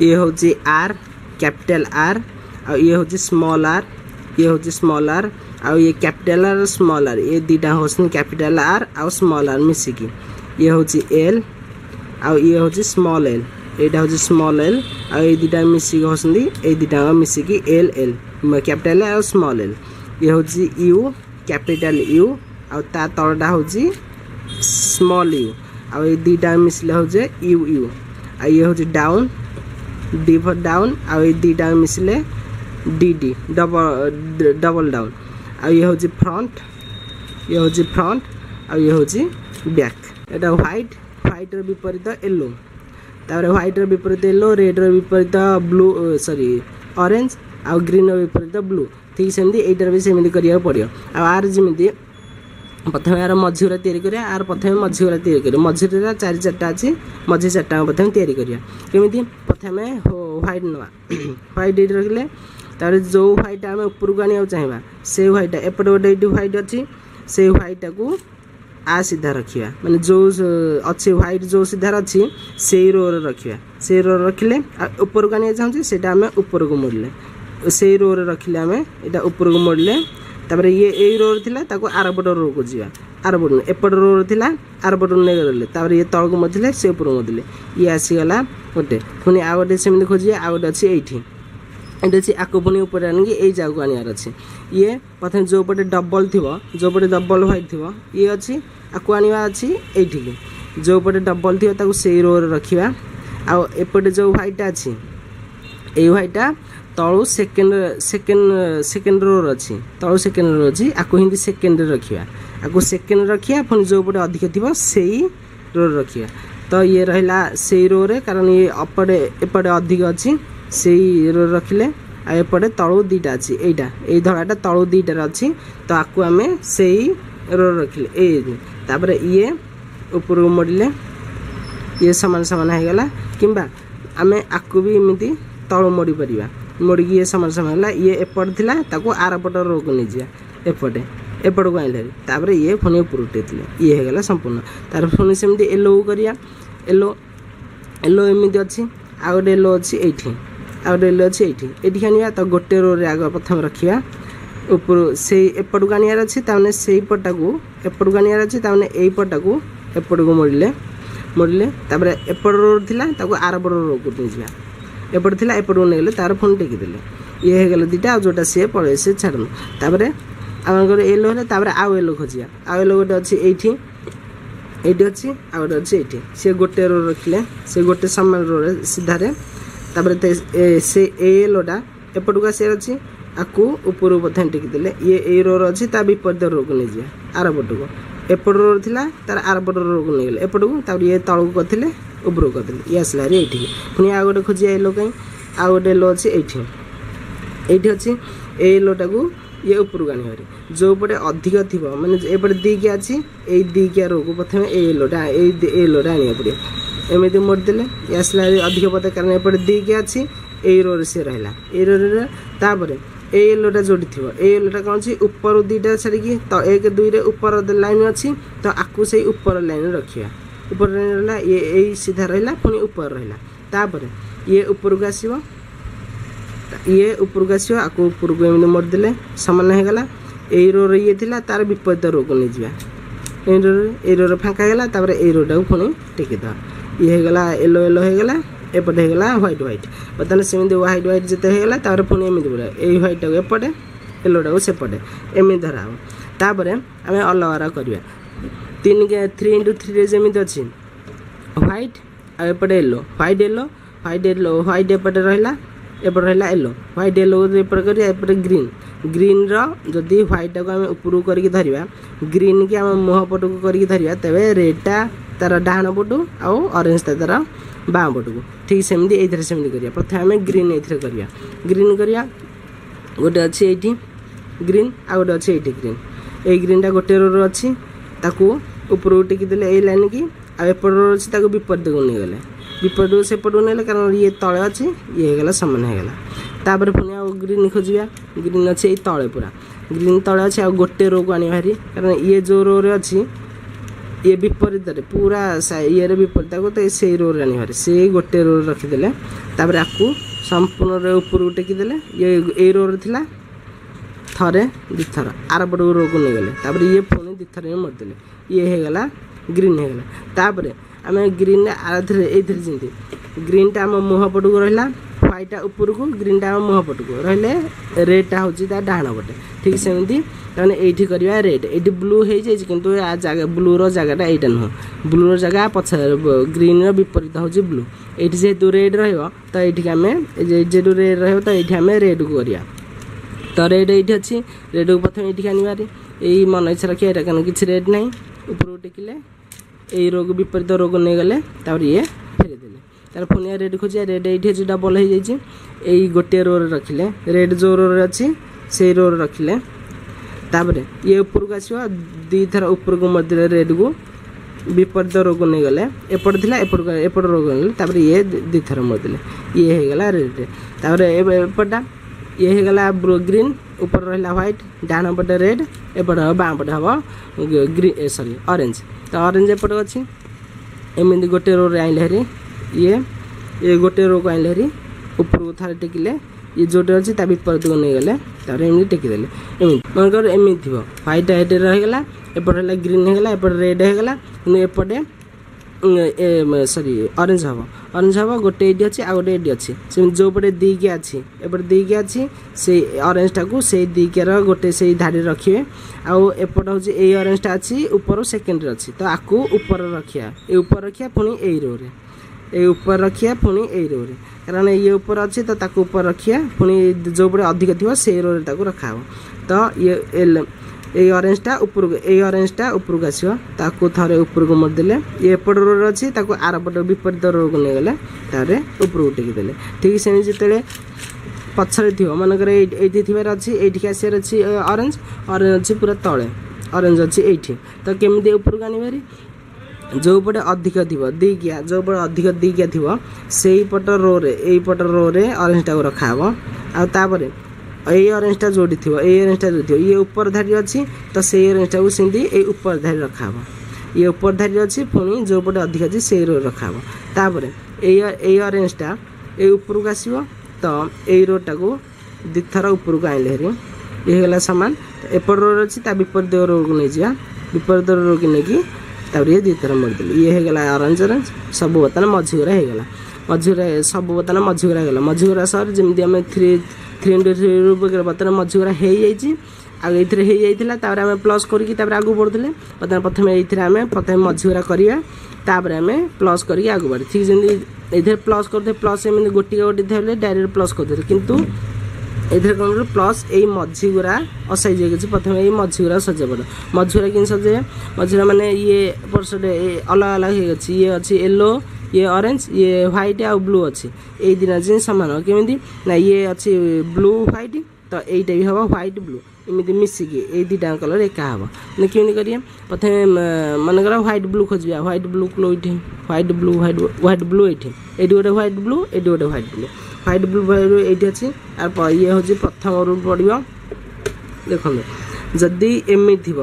ये हूँ are capital R आ ये हूँ स्मॉल आर ये हूँ स्मॉल आर आ ये कैपिटल आर स्मॉल आर ये दीटा हूँ कैपिटल आर आ स्मॉल आर मिसिकी ये हूँ एल आ ये हूँ स्मॉल एल यहाँ हूँ स्मॉल एल आ ये दीटा मिसिकी होती ये दीटा मिसिकी एल एल कैपिटल आ स्मॉल एल ये हूँ यू कैपिटल यू आ तलटा हूँ स्मॉल यू आ ये दीटा मिसले हूँ यू यू आ ये हूँ डाउन डी फॉर डाउन आ ये दीटा मिसले डी डी डबल डाउन आ ये हूँ फ्रंट ये हूँ फ्रंट आ ये हूँ बैक एटा व्हाइट व्हाइट विपरीत येलो तापर व्हाइट विपरीत येलो रेड विपरीत ब्लू सॉरी ऑरेंज आ ग्रीन विपरीत ब्लू ठीक सेमती एटार भी सेमती करिया पड़ियो आर जमी प्रथम यार मझीरा तैयारी करिया आर प्रथम मझीरा तैयारी करिया मझीरा चार चार्टा अच्छी मझी चार्टा प्रथम तैयारी करिया केमिति प्रथम व्हाइट नवा व्हाइट ये रखिले तार जो व्हाइट आम ऊपर को आने चाहिए से व्हाइट एपटे गोटे व्हाइट अच्छी से व्हाइट को आ सीधा रखिया माने जो अच्छी व्हाइट जो सीधार अच्छी से रो रखिया से रो रखिले ऊपर को आने चाहिए सेटा आम ऊपर को मोड़ले से रो रखिले आम यहाँ ऊपर को मोड़ले तापर ये यही रो थिला ताको आरपट रो को जीवा आरपट एपट रो थिला आरपट नहीं गले तापर ये तल को मधले से ऊपर मधले ये आसीगला गोटे पुणी आ गोटे सेमती खोजिए आ गोटे अच्छी ये अच्छी आको पुणी ऊपर आनिक यही जगह आनार अच्छे ये प्रथम जो पटे डबल थी जो पटे डबल व्हाइट थी ये अच्छी आको आना अच्छी ये जो पटे डबल थी से रो रखा आएपटे जो व्हाइट अच्छी ये व्हाइटा तलू सेकेंड रो अच्छी तलू सेकेंड रो अच्छी आपको हिंदी सेकेंड रखा आपको सेकेंड रखा पुणी जो पटे अधिक थी से रो रखा तो ये रहा से रो रे कारण ये अपटे एपटे अधिक अच्छी से रो रखिले एपटे तलू दीटा अच्छी यहाँ ये धड़ाटा तलू दीटार अच्छी तो आपको आम से रो रखिले तापर ये ऊपर को मोड़ले ये सामान सामान होगला किंबा आम आपको भी एमती तलू मोड़ी पार मोड़ी ये सामान सामान है ये एपट थिला ताको आरपट रो को नहीं जा एपटे एपट को आइल तापर ये पुणी ऊपर उठेले ये होगला संपूर्ण तार पुणी सेमती येलो करिया येलो येलो एमती अच्छी आ गोटे येलो अच्छी ये आ गोटे येलो अच्छी ये आनिया तो गोटे रो रे आग प्रथम रखा ऊपर से एपट को आनियार अच्छी ताने से पटा को एपट को आनियार अच्छी ताने यही पटा को एपट को मोड़ले मोड़ले तापर एपट रो थिला ताको आरपट रो को नहीं जा एपट थिला एपट को नहीं तार फोन टेकिदेले ये होगला दीटा जोटा सी पड़े से छाड़ू तापर आम येलो है तापर आउ येलो खोजिया आउ येलो गोटे अच्छी ये अच्छी आ गोटे अच्छी ये सी गोटे रो रखिले से गोटे सामान रो सीधारे तापर से येलोटा एपट को आसार अच्छी आपको ऊपर प्रथम टेकिदेले ये रो अच्छी ता विपरीत रो को नहीं जा आरपट को एपट रो थिला तार आरपट रो को नहीं गले एपट को तापर ये तल को करथिले ऊपर को करथिले ये आसला रे ये पुणी आ गोटे खोजिया येलो कहीं आ गोटे येलो अच्छी ये अच्छी ये येलोटा को ये ऊपर को आने जो पटे अधिक थी मैंने एपटे दिकिया अच्छी ये दिकिया रो को प्रथम येलोटा येलोटा आने पड़े एमती मोड़देले ये आसला अधिक पता कारण एपटे दिकिया अच्छी ये रो से रहा ये रो तापर ये येलोटा जोड़ी थी ये येलोटा कौन सी ऊपर दुईटा छाड़ी तो एक दुई ऊपर लाइन अच्छी तो आपको से ऊपर लाइन रखा ऊपर लाइन रहा ये सीधा रहा पुणी ऊपर रहा तापर ये ऊपर को आसो ये ऊपर को आसो आपको ऊपर को एमती मोड़देले सामान होगला ये रो ये थी तार विपरीत रो को नहीं जा ये रो फाँका गला तापर ये रोटा को पुणी टेकिद ये होगला येलो येलो होगला एपटे होगला व्हाइट व्हाइट बर्तमान सेमती व्हाइट व्हाइट जिते होगला तापर पुणी एमती पड़ा ये व्हाइटा को एपटे येलोटा को सेपटे एमती धरा हो तापर आम अलग करवा 3x3 जमी अच्छी व्हाइट आएपटे yellow white yellow white yellow white एपटे रहा एपटे रहा येलो व्हाइट येलो एपटे कर ग्रीन ग्रीन रदि व्हाइटा को आम ऊपर करके धरवा ग्रीन की आम मुह पट को करके धरवा तेरे रेडटा तार डाण पटू आउ ऑरेंज तार बाँ पट को ठीक सेमती ये सेमती करिया प्रथम आम ग्रीन ये करिया ग्रीन करिया गोटे अच्छी ये ग्रीन आ गोटे अच्छी ये ग्रीन ये ग्रीनटा गोटे रो अच्छी ताकू ऊपर टेकिदेले ये लाइन की आएपट रो अच्छी विपरीत को नहीं गले विपरीत सेपट को नहीं कारण ये तले अच्छी ये होगला सामान होगला तापर पुणी आ ग्रीन खोजिया ग्रीन अच्छे ये तले पूरा ग्रीन तले अच्छे आ गोटे रो को आने भारी कारण ये जो रो रे अच्छी ये विपरीत पूरा ये विपरीत को तो से रो आने से गोटे रो रखीदे आपको संपूर्ण ऊपर टेकिदे ये रो थिला थरे दिथर आर पट रो को नहीं गले ये पुणी दिथर मरदे ये होगला ग्रीन होगला तापर आम ग्रीन आधे जमी ग्रीनटा आम मुह पट को रहा व्हाइटा ऊपर को ग्रीनटा आम मुह पट को रही रेडटा हूँ डाण पटे ठीक सेमती ताने एठी करवा रेड एठी ब्लू हो जाए किंतु आ जगह ब्लूर जगहटा यहाँ नुह ब्लूर जगह पछ ग्रीन विपरीत हूँ ब्लू ये जेहेतु रेड रही आम जेहतु रेड रही रेड को करिया तो रेड ये अच्छी रेड को प्रथम ये आनबारी यही मन इच्छा रखिए यहाँ कहीं किसी रेड ना ऊपर टेकिले यही रोग विपरीत रोग नहीं गले ये फेरीदे तार पुनिया रेड खोजिया रेड ये अच्छी डबल हो जाए गोटे रो रखिले रेड जो रो अच्छी से रो रखिले तापर ये ऊपर को आसो दी थर ऊपर को मरदे रेड को विपरीत रोग नहीं गले एपट थी एपट रोग नहीं ये दी थर मरदे ये होगला रेड तापर एपटा ये होगला ग्रीन ऊपर रहा व्हाइट डाण पटे रेड एपट बाँ पटे हम ग्रीन सॉरी ऑरेंज तो ऑरेंज एपट अच्छी एमती गोटे रो आइले हरी ये गोटे रो को आइले हरी ऊपर को थोड़े टेकिले ये जोटे अच्छी विपरीत को नहीं गले एमती टेकिदेले एमती मनकर एमती थी व्हाइट हेड रहीगला एपट है ग्रीन होगला एपट रेड होगला कि एपटे सॉरी ऑरेंज हम गोटे ये अच्छी आ गोटे ये अच्छी से जो पटे दिकिया अच्छी एपटे दिकिया अच्छी से ऑरेंजटा को से दिकियार गोटे से धाड़ी रखिए आउ एपट हूँ ये ऑरेंजटा अच्छी ऊपर सेकेंड अच्छी तो आपको ऊपर रखिया ये ऊपर रखिया पुणी यही रो ये ऊपर रखिया पुणी यही रो कारण ये ऊपर अच्छी तो ताको ऊपर रखिया पुणी जो पटे अधिक थी से रो रखा तो ये ऑरेंजटा ऊपर को ये ऑरेंजटा ऊपर को आसो ताको थरे ऊपर को मरदे ये एपट रो अच्छी ताको आर पट विपरीत रो को नहीं गले तारे ऊपर को टेकिदेले ठीक से जिते पछरे थी मनकर ये थी अच्छी ये आसार अच्छी ऑरेंज ऑरेंज अच्छी पूरा तले ऑरेंज अच्छी ये तो केमी ऊपर को आनबारी जो पटे अधिक थी दिकिया जो पटे अधिक दिकिया थी से पट रो ऑरेंजटा को रखा आपर ये ऑरेंजटा जोड़ी थी ये ऑरेंजटा जोड़ी थी ये ऊपर धारी अच्छी तो से ऑरेंजटा को सेमती ये ऊपर धारी रखा ये ऊपर धारी अच्छी पुणी जो पटे अधिक अच्छी से रो रखा तापर ये ऑरेंजटा ये ऊपर को आसो तो ये रोटा को दिथर ऊपर को आइले हरी ये होगला सामान एपट रो अच्छी विपरीत रो को नहीं जा विपरीत रो को नहीं ये दी थर मरदे ये होगला ऑरेंज ऑरेंज सब बर्तमान मझीगुरा होगला मझीगुरा सब बर्तमान मझीगुरा होगला मझीगुरा सर जमी आम 3 बर्तमान मझीगुरा हो जाइए आम प्लस करके आगू बढ़ुले बर्तमान प्रथम ये प्रथम मझीगुरा करवा तापर आम प्लस करके आगू बढ़े ठीक जमी ये प्लस करते प्लस एम गोटे गोटे थे डायरेक्ट प्लस करते कितु ये कौन प्लस यही मझीगुरा असाइज हो प्रथम यही मझीगुरा सजा पड़ मझीगुरा कि सजे मझीगुरा माने ये परसेंट अलग अलग हो ये अच्छी येलो ये ऑरेंज ये व्हाइट आ ब्लू अच्छी ये दिन आज सामान केमी ना ये अच्छी ब्लू व्हाइट तो यहीटा भी हम व्हाइट ब्लू एमती मिसिकी ये दुटा कलर एका हम मैंने केमी करिए प्रथम मनकर व्हाइट ब्लू खोजा व्हाइट ब्लू को ये व्हाइट ब्लू ये गोटे व्हाइट ब्लू ये गोटे व्हाइट ब्लू ये अच्छी ये हूँ प्रथम रूल पड़ो देखो जदि एमती थी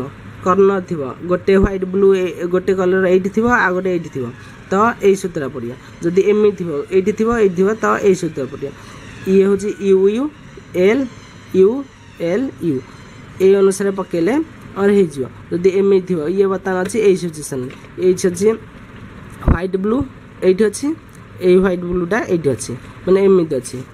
कर्नर थी गोटे व्हाइट ब्लू गोटे कलर ये थी आ गोटे ये थी तो यही सूत्र पड़ो जदि एमती थी तो यही सूत्र पड़ो ये हूँ you U L U L U ये अनुसार पकेले और होदी एमती थी ये बर्तमान अच्छी यही सिचुएसन ये अच्छी व्हाइट ब्लू ये अच्छी ये व्हाइट ब्लूटा ये अच्छी मैंने एमती अच्छी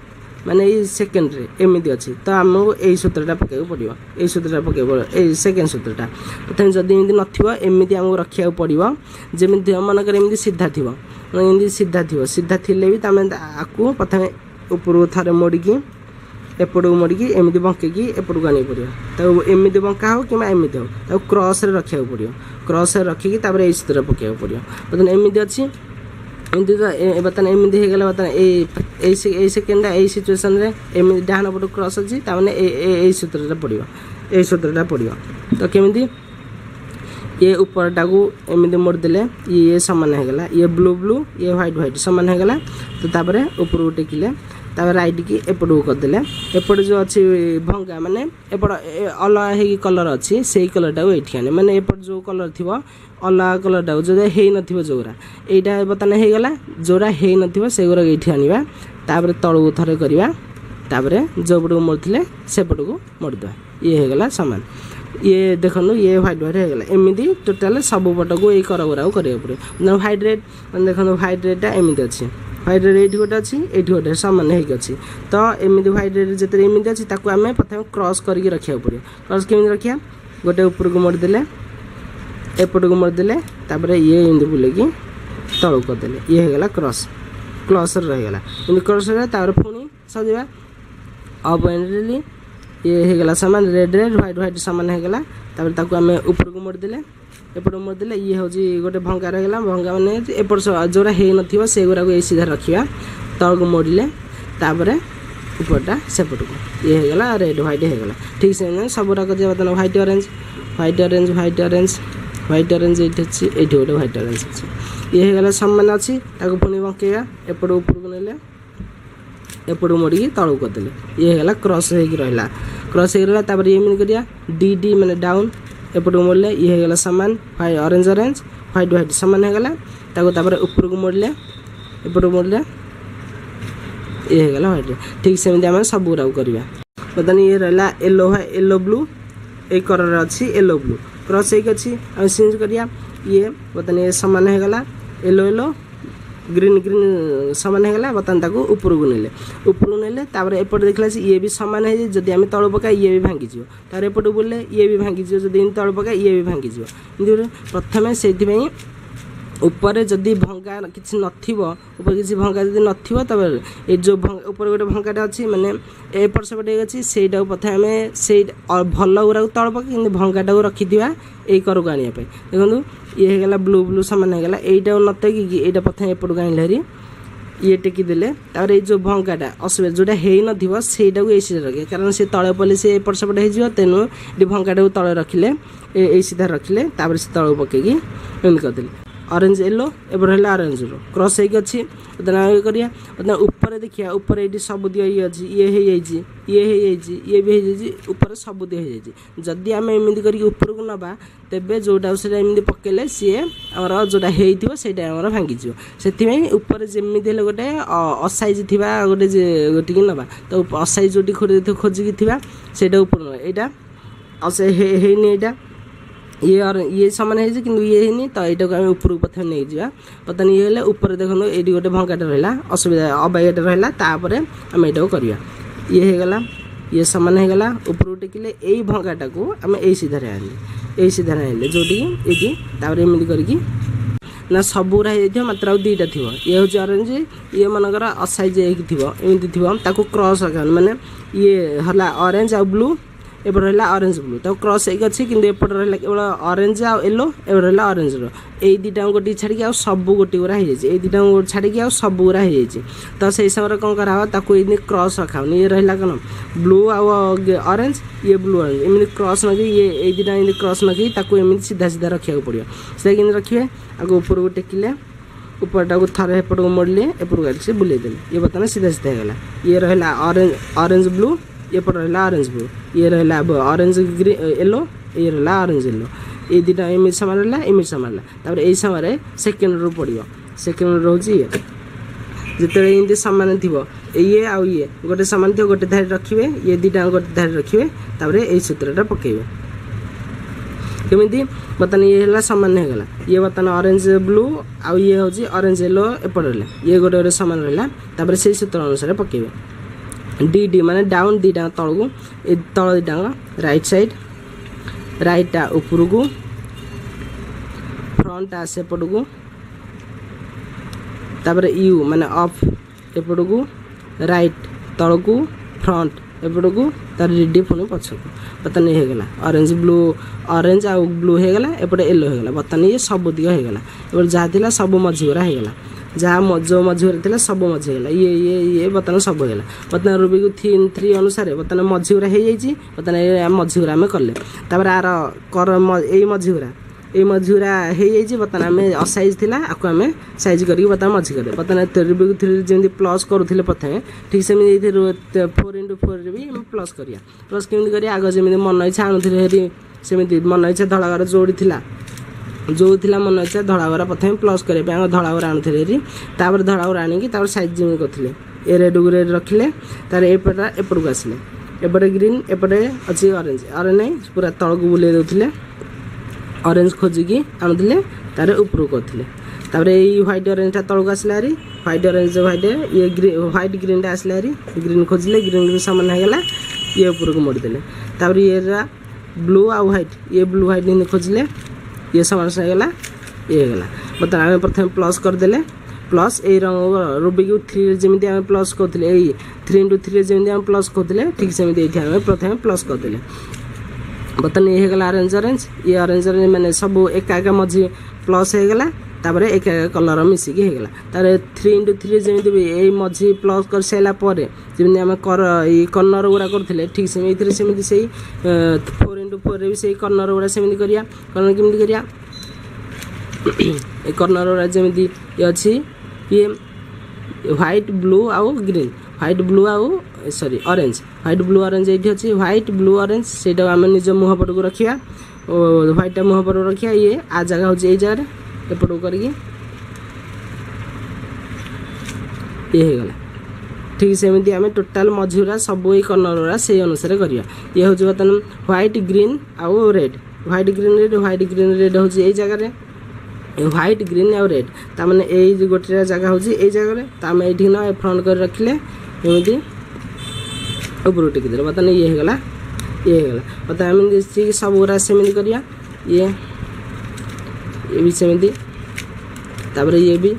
माने ये सेकेंड रे एमती अच्छी तो आमको यही सूत्रटा पकड़ पड़ो यही सूत्रटा पकड़ सेकेंड सूत्रटा प्रथम जदि एमती नमती आमको रखा पड़ो जमी मनकर एमती सीधा थी एमती सीधा थिले भी तुम आपको प्रथम ऊपर को थे मोड़िकी एपट को मोड़िकी एमती बंकेकी एपट को आने पड़ो तो एमती बंका हो कि एमती हो क्रस रखा पड़ो क्रस रखिकी यही सूत्र पकड़ पड़ो बर्तमान एमती अच्छी एमती तो बर्तमान एमती होगला बर्तमान ये सेकेंडा यही सिचुएसन एमती डाण पट क्रस अच्छी यही सूत्रटा पड़ो यही सूत्रटा पड़ो तो केमी ये ऊपरटा को एमती मोड़देले ये सामान होगला ये ब्लू ब्लू ये व्हाइट व्हाइट सामान होगला तो तापर ऊपर को टेकिले तापर राइट की एपटू करदेले एपटे जो अच्छी भंगा माने एपट अलग है कलर अच्छी से कलर टाक ये आने माने एपट जो कलर थी अलग कलर टाक जो है न जोरा यहाँ बर्तमान हो गला जोरा है नगुरा ये आना तापर तलू थे करवा तापर जो पट को मोड़ते से पट को मोड़दे ये होगला सामान ये देखो ये व्हाइट व्हाइट होगला एमती टोटाल सब पट को ये कर गुरा करा पड़े व्हाइट रेड देखो व्हाइट रेडटा एमती अच्छी व्हाइट रेड ये गोटे अच्छी ये गोटे सामान होगी तो एमती व्हाइट रेड जिते एमती अच्छी आम प्रथम क्रॉस करके रखा पड़े क्रॉस केमी रखा गोटे ऊपर को मोड़देले एपट को मोड़देले तापर ये एमती बुलेकी तलू करदेले ये होगला क्रॉस क्लॉस रहीगला एमती क्रॉस रहा पुणी सजा अप एंडली ये होगला सामान रेड रेड व्हाइट व्हाइट सामान होगला तापर ताकू आम ऊपर को मोड़देले एपट मोड़देले ये हूँ गोटे भंगा रहीगला भंगा मैंने एपट जोरा है न से गुरा को सीधा रखा तल को मोड़ले तापर ऊपरटा सेपट को ये होगला रेड व्हाइट होगला ठीक से सब गुराक बर्तमान white orange white orange white orange white orange ये अच्छी ये गोटे व्हाइट ऑरेंज अच्छी ये होगला सामान अच्छी पुणी बंकेगा एपट ऊपर को नेले एपट मोड़ी तलू करदेले ये होगला क्रॉस हो रहा क्रॉस हो रहा तापर ये करिया डी डी माने डाउन एपट को मोड़ले ये होगला सामान white orange orange white white सामान होगला तापर ऊपर को मोड़ले एपट को मोड़ले ये होगला व्हाइट ठीक से आम सब गुरा करवा बर्तमान ये रहा येलो येलो ब्लू ये कलर अच्छी येलो ब्लू क्रॉस हो अच्छी आम चेंज करिया ये बर्तमान ये सामान होगला येलो येलो ग्रीन ग्रीन सामान होगला बर्तमान ताको ऊपर को नेले तापर एपट देखला ये भी सामान है जदि आम तल पका ये भी भांगी तार एपट बोले ये भी भांगी जदि तल पका ये भी भांगी प्रथम से ऊपर जदि भंगा किसी ऊपर किसी भंगा जदि नब ये जो ऊपर गोटे भंगाटा अच्छी माने एपट सेपट अच्छी से प्रथम आम से भल गुरा तल पका कि भंगाटा को रखी यही कर को आने देखो ये होगला ब्लू ब्लू सामान होगला यहीटा न टेकिकी यहाँ प्रथम एपट को आनले हरी ये टेकिदेले तापर ये जो भंगाटा असुविधा जोटा है नईटा को सीधा रखे कारण से तले पड़े से एपट सेपट हो तेणु ये भंगाटा को तले रखिले ये सीधा रखिले तापर से तल पकईकी एमती करदेले ऑरेंज येलो एपट है ऑरेंज रो क्रॉस होगी अच्छी बर्तमान करिया बर्तमान ऊपर देखिए ऊपर ये सब दिए अच्छी ये भी ऊपर सब दिए जदि आम एमती करके ऊपर को नवा तेबे जोटा से एमती पकेले सी आमर जोटा होटा भांगी से ऊपर जमी गोटे असाइज थी गोटे गोटी नवा तो असाइज जो खोजिकी थी से ऊपर यहाँ यहाँ ये सामान है कि ये है तो यहाँ को आम ऊपर को प्रथम नहीं जावा बर्तमान ये हेल्ले ऊपर देखो ये गोटे भंगाटा रहा असुविधा अबाइटा रहा तापर आम यहाँ को करवा ये होगला ये सामान होगला ऊपर टेकिले यही भंगाटा को आम यही सीधा आने यही सीधा आने जोटी ये तापर एमती करके ना सब गुरा हो मात्र आउ दुईटा थी ये हूँ ऑरेंज ये मनकर असाइज होती थी क्रॉस रखा माने ये है ऑरेंज आ ब्लू एपट रहा ऑरेंज ब्लू तो क्रॉस होगी अच्छी कि एपट रहा केवल ऑरेंज आ येलो एपट रहा ऑरेंज रो यही दुईटा गोटे छाड़ी आ सब गोटे गुरा हो दुईटा छाड़ी आ सब गुरा हो तो से समय कौन कराया क्रॉस रखा ये रहा कौन ब्लू आउ ऑरेंज ये ब्लू ऑरेंज एमती क्रॉस नकी ये दुईटा क्रॉस नकी एमती सीधा सीधा रखा पड़ो से रखिए आगे ऊपर को टेकिले ऊपरटा को थर एपट को मोड़ले एपट को बुलेदेले ये बर्तमान सीधा सीधा होगा ये रहा ऑरेंज ब्लू ये पट रहा ऑरेंज ब्लू ये रहा ऑरेंज ग्रीन येलो ये रहा ऑरेंज येलो ये दुटा इमेज सामान रहा इमेज सामान रहा यही समय सेकेंड रो पड़ो सेकेंड रो हूँ ये जिते एमती सामान थी ये आउ ये गोटे सामान थी गोटे धारी रखिए ये दुटा गोटे धारी रखिए यही सूत्रटा पकेबे केमी बर्तमान ये है सामान होगला ये बर्तमान ऑरेंज ब्लू आउ ये हूँ ऑरेंज येलो एपट रहा ये गोटे गोटे सामान रहा से सूत्र अनुसार पकेबे डी डी माने डाउन दीटा तल को तल दीटा राइट साइड राइटा ऊपर को फ्रंट सेपट को तापर यू माने अफ एपट को राइट तल को फ्रंट एपट को तार डी पुणी पछ को बर्तमान ये होगला ऑरेंज ब्लू ऑरेंज आ ब्लू होगला एपटे येलो होगला बर्तमान ये सब दिग होगला एपटे जहाँ थी सब मझीगुरा होगला जहाँ जो मझीगुरा थी सब मझीगला ये बर्तमान सब होगला बर्तमान रूबी को 3 अनुसार बर्तमान मझीगुरा हो जाइए बर्तमान मझीगुरा आम कले तापर आर कर यही ये मझीरा हो बर्तमान आम असाइज थी आपको आम साइज करके बर्तमान मझी करें बर्तमान रुबिक 3 जमी प्लस करूँ प्रथम ठीक से 4x4 भी प्लस करिया प्लस केमी करिया आग जमी मन इच्छा आणुले हेरी सेमती मन इच्छा धड़ागर जोड़ी जो थिला मन इच्छा धड़ागर प्रथम प्लस करने धड़ागर आणुले हेरी तापर धड़ागर आणिकी साइज जमी करते ए रेड को रेड रखिले तार एपटा एपट को आसिले एपटे ग्रीन एपटे अच्छी ऑरेंज ऑरेंज नहीं पूरा तल को बुले देउथिले ऑरेंज खोजिकी आणुले तार ऊपर करथिले तापर ये व्हाइट ऑरेंज तल को आसला री व्हाइट ऑरेंज व्हाइट ये ग्रीन व्हाइट ग्रीन टा आसला री ग्रीन खोजिले ग्रीन को सामान हो गला ये ऊपर को मोड़ देले तापर ये ब्लू आ व्हाइट ये ब्लू व्हाइट नहीं खोजिले ये सामान हो गला ये हो गला बता आम प्रथम प्लस कर देले प्लस ए रंग रुबिक 3 जमी आम प्लस करते 3x3 जमी आम प्लस करते ठीक सेमती ये प्रथम प्लस करदे बर्तमान ये होगा ऑरेंज ऑरेंज ये ऑरेंज ऑरेंज माने सब एका मझी प्लस होगा तापर एक कलर मिसिकी होगा तार 3x3 जमी ये मझी प्लस कर सारापर जमी आम कर्नर गुड़ा करते ठीक सेमती से 4x4 भी से कर्नर गुड़ा सेमती करिया कर्नर केमती करिया कर्नर गुड़ा जमी ये अच्छी ये व्हाइट ब्लू आउ ग्रीन व्हाइट ब्लू आउ sorry orange white blue orange ये अच्छी व्हाइट ब्लू ऑरेंज से आम निज मुह पट को रखा व्हाइट मुह पट को रखा ये आ जगह हूँ ये जगह एपट को करके ये हो गला ठीक सेमती आम टोटाल मझीरा सब ये कर्नर से अनुसार करिया ये हूँ बर्तमान व्हाइट ग्रीन आउ रेड व्हाइट ग्रीन रेड हूँ ये जगह व्हाइट ग्रीन आउ रेड ताने ये गोटे जगह हूँ ये जगह आम ये ना फ्रंट कर रखिले एमती ऊपर टेकिदे बर्तमान ये होगा बर्तमान आम सब गुरा सेमती करिया ये भी सेमती तापर ये भी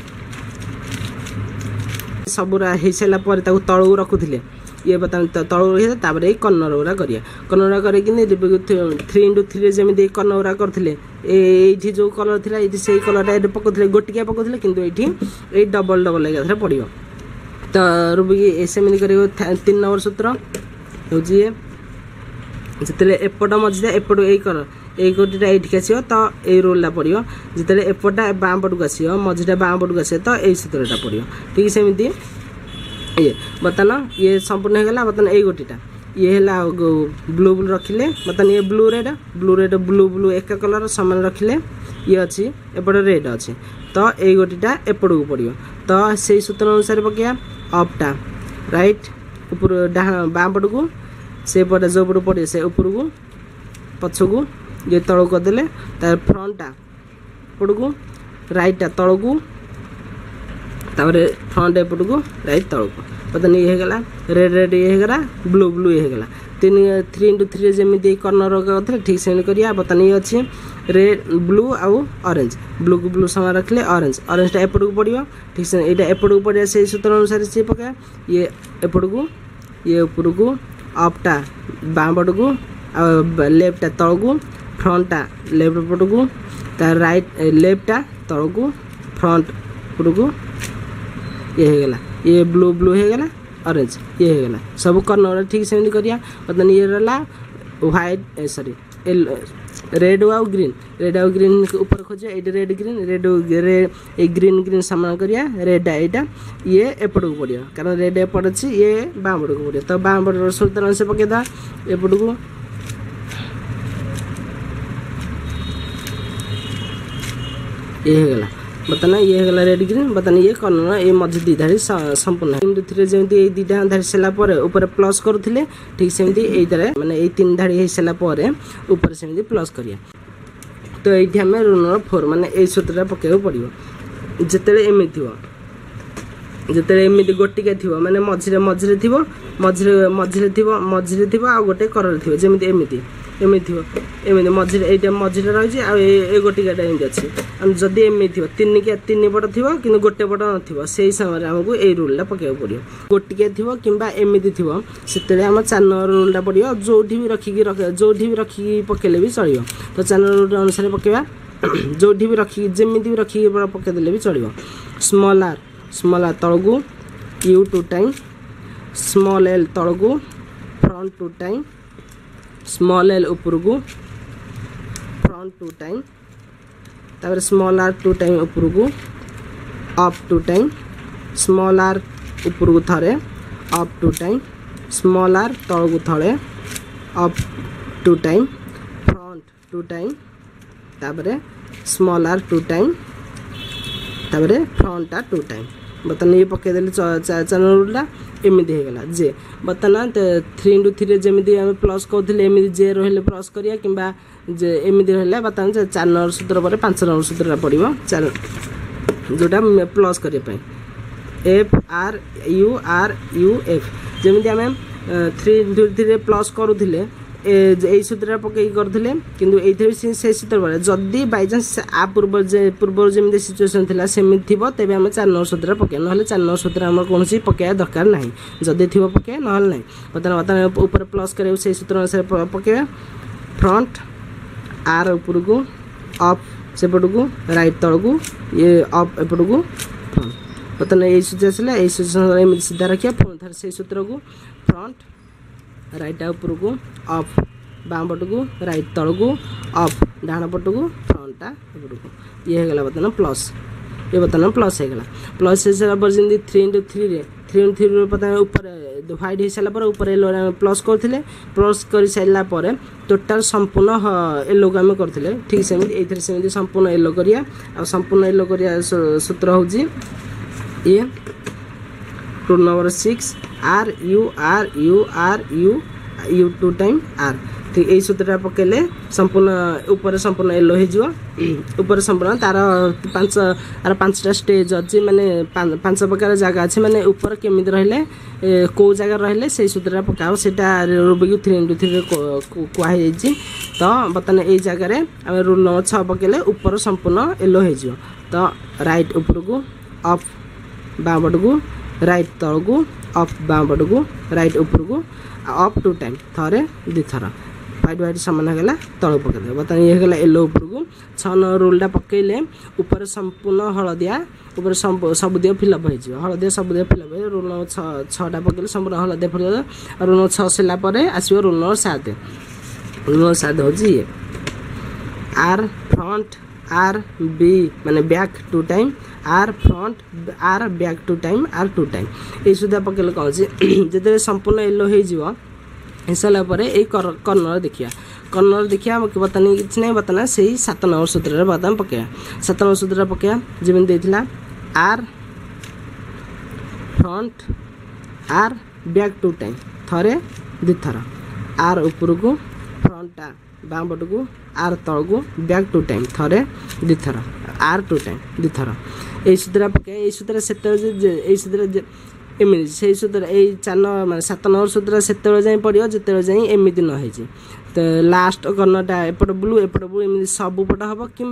सबुरा हो सारापर तल को रखुले ये बर्तमान तल रखिए ये कर्नर गुरा करिया कर्नर करके 3x3 जमी कर्नर करते ये जो कलर थी ये से कलर पकाते गोटिया पकाते कि ये डबल डबल एकाथरे पड़ो तो रुबिक सेमती कर 3 नंबर सूत्र हूँ जिते एपट मझीटा एपट यही कलर ये गोटा ये आसो तो ये रोलटा पड़ो जिते एपटा बाँ पट को आसो मझीटा बाँ पट को आसो तो यही सूत्रटा पड़ो ठीक सेमती ये बर्तमान ये संपूर्ण होगा बर्तमान ये गोटेटा ये है ब्लू ब्लू रखिले बर्तमान ये ब्लू रेड ब्लू एक कलर सामान रखिले ये अच्छी एपटे रेड अच्छी तो ये गोटेटा एपट को पड़ो तो से सूत्र अनुसार पकड़ा अपटा राइट ऊपर बाँ पट को से पटे जो पट पड़े से ऊपर को पछ को ये तल को करदे तार फ्रंटा पट को राइटा तल को तापर फ्रंट एपट को राइट तल को बर्तमान ये होगा रेड रेड ये होगा ब्लू ब्लू ये होगा 3x3 जमी कर्नर करते ठीक से करिया बर्तमान ये अच्छी रेड ब्लू आउ ऑरेंज ब्लू को ब्लू सामान रखिले ऑरेंज ऑरेंजटा एपट को पड़ो ठीक से यहाँ एपट को पड़ा से सूत्र अनुसार से पका ये एपट को ये ऊपर को अपटा बाँ पट को लेफ्टा तल को फ्रंटा लेफ्ट पट को तार राइट लेफ्टा तल को फ्रंट पट को ये होगा ये ब्लू ब्लू होगा ऑरेंज ये होगा सब कर्नर ठीक सेमती करिया बर्तमान ये रहा व्हाइट सॉरी रेड आउ ग्रीन ऊपर खोजे ये रेड ग्रीन ग्रीन सामान करिया रेड यहाँ ये एपट को पड़ो कारण रेड एपट अच्छी ये बाँ पट को पड़ो तो बाँ पट सूत्र से पकईदा एपट को ये होगा बर्तमान ये होगा रेड ग्रीन बर्तमान ये कर्नर ये मझी दी धारी संपूर्ण 3x3 जमी ये दुटा धारी सारापर ऊपर प्लस करुले ठीक सेमती ये माने ये 3 धाड़ी हो सारापर ऊपर सेमती प्लस करिया तो ये आम रूल नंबर 4 माने ये सूत्रटा पकेबा पड़ो जिते एमती जिते एमती गोटिका थी माने मझिरे थी आ गोटे कलर थी जमी एमती एमती मझे ये मझीटा रही है गोटिकाटा एमती अच्छी जदि एमती तीन पट थी कि गोटे पट न से समय आमको ये रूलटा पकेबा पड़ो गोटिका थी कि एमती थी से आम 4 नंबर रूलटा पड़ो जो भी रखिकी पकेले भी चलो तो 4 नंबर रूल अनुसार पकेबा जो भी रखिकी जमी भी रखिकी पकेदेले भी चलो स्मॉल आर तल को यू 2 टाइम स्मॉल एल तल को फ्रंट 2 टाइम स्मॉल एल ऊपर को फ्रंट 2 टाइम तापर स्मॉल आर 2 टाइम ऊपर को अप 2 टाइम स्मॉल आर ऊपर को थरे अप 2 टाइम स्मॉल आर तल को थरे अप 2 टाइम फ्रंट 2 टाइम तापर स्मॉल आर 2 टाइम तापर फ्रंट आर 2 टाइम बर्तमान ये पकई देले चैनल रूलटा एमती होगा जे बर्तमान 3 into 3 जमी आम प्लस कहते एमती जे रही प्लस करिया किंबा जे एमती रहा बर्तमान 4 नंबर सूत्र पर 5 नंबर सूत्र पड़ो जोटा प्लस करने एफ आर यू एफ जमी आम 3 into 3 प्लस करूले यही सूत्र पकई करते कि से सूत्र पर जदि बाईचान्स आ पूर्व जमी सिचुएसन थी सेमती थी तेज आम 4 नंबर सूत्र पकई ना 4 नंबर सूत्र आम कौन पकड़ा दरकार ना जदि थी पकई ना ना बर्तमान ऊपर प्लस कर सूत्र अनुसार पकड़ा फ्रंट आर ऊपर को अप सेपट को राइट तल को ये अप एपट को फ्रंट बर्तमान यही सूत्र आसला यही सूत्र सीधा रखिए पुणी थे से सूत्र को फ्रंट राइट ऊपर को अप बाम पट को राइट तल को अप डाण पट को फ्रंटा ऊपर को ये होगा बर्तमान प्लस ये बर्तमान प्लस होगा प्लस हो सारा पर जमी 3 into 3 रे 3 into 3 बर्तमान ऊपर व्हाइट हो सारा ऊपर येलो प्लस करते प्लस कर सारा टोटाल संपूर्ण येलो को आम करते ठीक सेमती संपूर्ण येलो करिया आ संपूर्ण येलो करिया सूत्र हूँ ये rule number 6 R U 2 time R ठीक यही सूत्र पकेले संपूर्ण ऊपर संपूर्ण येलो हो ऊपर संपूर्ण तार 5टा स्टेज अच्छी माने 5 प्रकार जगह अच्छे माने ऊपर केमी रहिले कौ जगह रहिले से सूत्र पकाओ सेटा रूबिक 3 into 3 कहुई तो बर्तमान यही जगार आम रूल नंबर 6 पकेले ऊपर संपूर्ण येलो हो तो राइट ऊपर को अप बाम पट को राइट तल को अप बाम पट को राइट ऊपर को अप 2 टाइम थरे 2 थर व्हाइट व्हाइट सामान होगा तल पकड़े बर्तमान ये होगा येलो ऊपर को 6 नंबर रूलटा पकईले ऊपर संपूर्ण हलदिया ऊपर सबुदिया फिलअप हो हलदिया सबुदिया फिलअप हो रूल नंबर 6टा पकईले संपूर्ण हलदिया फिलअप रूल नंबर 6 सरला आसो रूल नंबर 7 रूल नंबर 7 हूँ ये आर फ्रंट आर बी माने back 2 time R front are back 2 time R 2 time ये सुधा पकड़े कौन जो संपूर्ण येलो हो सारा कर्नर देखिया बर्तमान कि ना बर्तमान से 7 नंबर सूत्र बर्तमान पकड़ा 7 नंबर सूत्र पकड़ा जमी देता R front are back 2 time थरे 2 थर आर ऊपर को फ्रंटा बाम पट को आर तल को बैक 2 टाइम थरे 2 थर आर 2 टाइम 2 थर यही सूत्र पकड़ा यही सूत्र से सूत्र एमती से सूत्र यही 7 नंबर सूत्र से जाए पड़ो जिते जाए एमती न हो तो लास्ट कर्नरटा एपट ब्लू एमती सब पट हम कि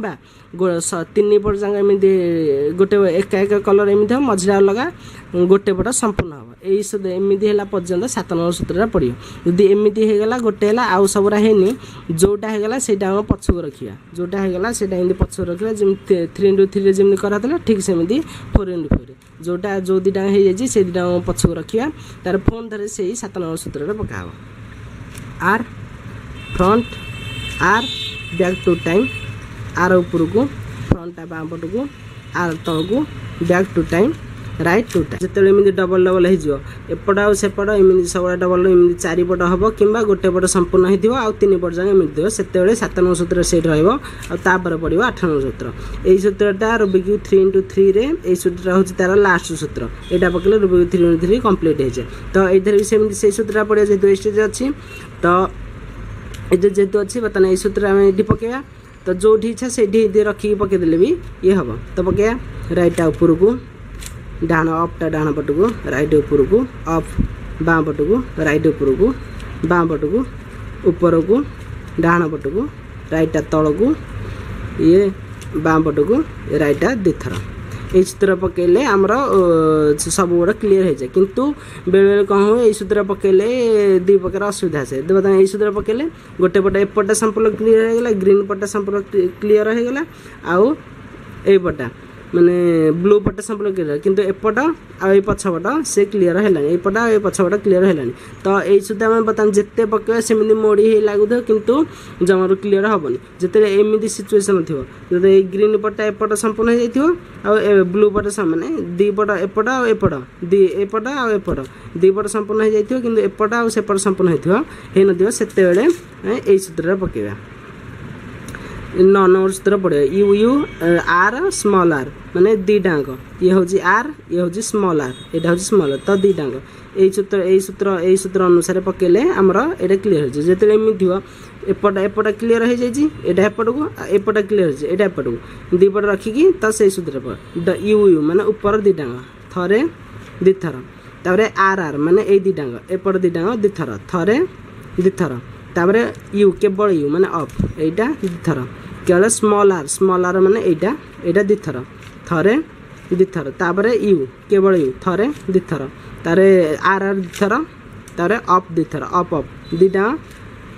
3 पट जाक एमती गोटे एक कलर एमती हम मझे अलग गोटे पट संपूर्ण हम यही सूत्र एमती है पर्यंत 7 नंबर सूत्र पड़ो जदि एमती होगा गोटे आउ सबरा है जोटा होगा से पछक रखा जोटा होगा से पछक रखा जमी 3 into 3 जमी कराला ठीक सेमती 4 into 4 जोटा जो दुटा हो से दुटा पछक रखा तार फोन थे से 7 नंबर सूत्र पकाव आर फ्रंट आर बैक 2 टाइम आर ऊपर को फ्रंट बाम पट को आर तल को बैक 2 टाइम राइट 2 टाइम जिते एमती डबल डबल हो एपट आ सेपट एमती सब डबल एमती 4 पट हम कि गोटे पट संपूर्ण हो आउ 3 पट जाए एमती देव से 7 नंबर सूत्र सेट रहा पड़ो 8 नंबर सूत्र यही सूत्रटा रूबिक 3 into 3 रे यही सूत्र हूँ तार लास्ट सूत्र यहाँ पकड़े रूबिक 3 into 3 कम्प्लीट हो जाए तो ये सेमती से सूत्र पड़ो जेहतु स्टेज अच्छी तो ये जेहतु अच्छी बर्तमान यही सूत्र आम ये पकड़ा तो जो इच्छा से रखिकी पकईदे भी ये हम तो पकड़ा राइटा ऊपर को डाण अपटा डाण पट को राइट ऊपर को अप बाम पट को राइट ऊपर को बाम पट को ऊपर को डाण पट को राइटा तल को ये बाम पट को राइटा 2 थर यही सूत्र पकईले आमर सब गुड़ा क्लीयर हो जाए किंतु बेले बेले कौन हुए यही सूत्र पकईले 2 प्रकार असुविधा से बर्तमान यही सूत्र पकईले गोटे पट एपटा संपूर्ण क्लीयर होगा ग्रीन पटा संपूर्ण क्लीयर होगा आउ यही पटा माने ब्लू पट संपूर्ण क्लीयर किंतु एपट आ ए पछपट से क्लीयर हैलानी एपट आ ए पछपट क्लीयर हैलानी तो एई सुद्धा हम बता जेते पके सेमिति मोड़ी हे लागु दो किंतु जमारो क्लीयर हबनी जेते एमिति सिचुएशन थिवो जदे ए ग्रीन पट एपट संपूर्ण हे जाइथिवो आ ब्लू पट माने दी पट एपट आ एपट दी एपट आ एपट दी पट संपूर्ण हे जाइथिवो किंतु एपट आ सेपट संपूर्ण हेथिवो हे नदिवो सेते बेले एई सूत्र पकेबा 9 नंबर सूत्र पड़े U U R small R माने दी डांग ये होजी आर ये होजी small are Etah होजी small are तो दी डांग एई सूत्र अनुसार पकेले हमर एटा क्लियर हो जेते एमि दियो एपट एपट क्लियर हो जाई जी एटा एपट को एपट क्लियर हो एटा एपट को दी पट रखी की त सेई सूत्र पर यू यू माने ऊपर दी डांग थरे दी थर तारे आर आर माने एई दी डांग एपट दी डांग दी थर थरे दी थर तारे यू केवल यू माने अप एटा दी थर केवल स्मॉल आर माने एटा दी थर थरे दी थर तापर यू केवल यू थरे दी थर तारे आर आर दी थर तारे अप दी थर अप अप दीटा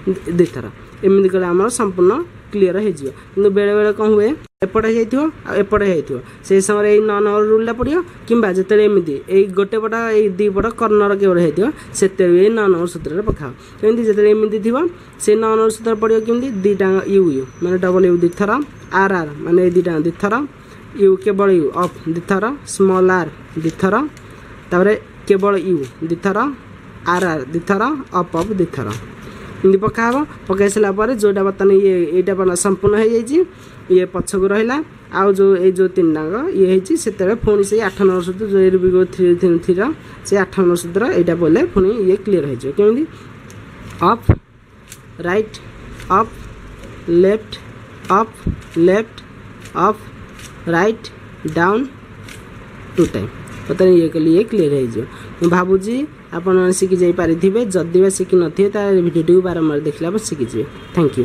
दी थर एमती कले आम संपूर्ण क्लीयर हो बेले बेले कौन हुए एपट हो एपट हो से समय ये 9 नंबर रूलटा पड़ो कि जिते एमती गोटे पट ये दी पट कर्णर केवल होती से 9 नंबर सूत्र पकाओ कमी जिते एमती थी से 9 नंबर सूत्र पड़ो कमी दीटा यू यू माने डबल यू दी थर आर आर माने दीटा दी थर यू केवल यू अप दी थर स्मॉल आर दी थर तापर केवल यू दी थर आर आर दी थर अप अप दी थर इमती पका पकई सारापर जोटा बर्तमान ये संपूर्ण हो जाए ये पछक रहा आउ जो ये जो 3 डांग ये से पुणी से 8 नंबर सूत्र जो भी 3 से 8 नंबर सूत्र यहाँ बोले पुणी ये clear Homi up right up left up write down 2 time पता ये कल ये क्लीयर हो भावुँ आपण शिखी जाई पारिथिबे जदि बा शिखी नथिबे ता वीडियो बारंबार देखला शिखी जे थैंक यू।